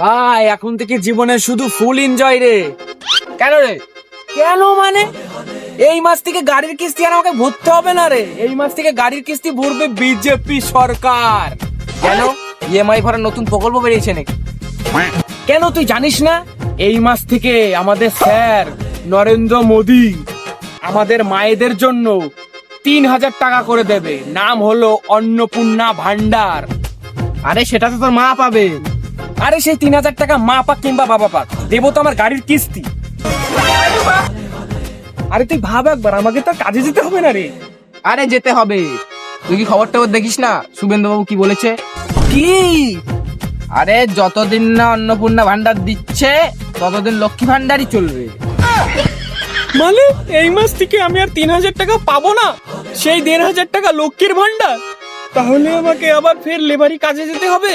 ভাই এখন থেকে জীবনে শুধু ফুল এনজয় রে। কেন রে? কেন মানে এই মাস থেকে গাড়ির কিস্তি আর আমাকে ভরতে হবে না রে। এই মাস থেকে গাড়ির কিস্তি ভরবে বিজেপি সরকার। কেন? ইএমআই ভরার নতুন প্রকল্প বেরিয়েছে নাকি? কেন তুই জানিস না? এই মাস থেকে আমাদের স্যার নরেন্দ্র মোদি আমাদের মায়েদের জন্য 3,000 টাকা করে দেবে। নাম হলো অন্নপূর্ণা ভান্ডার। আরে সেটা তো তোর মা পাবে। আরে সেই 3,000 টাকা মা পাক কিংবা বাবা পাক, দেবো তো আমার গাড়ির কিস্তি। আরে তুই ভাব একবার, আমাকে তো কাজে যেতে হবে না রে। আরে যেতে হবে। তুই কি খবর টবর দেখিস না? শুভেন্দু বাবু কি বলেছে? কি? আরে যতদিন না অন্নপূর্ণা ভান্ডার দিচ্ছে ততদিন লক্ষ্মী ভান্ডারই চলবে। মানে এই মাস থেকে আমি আর 3,000 টাকা পাবো না, সেই 1,500 টাকা লক্ষ্মীর ভান্ডার। তাহলে আমাকে আবার ফের লেবারি কাজে যেতে হবে।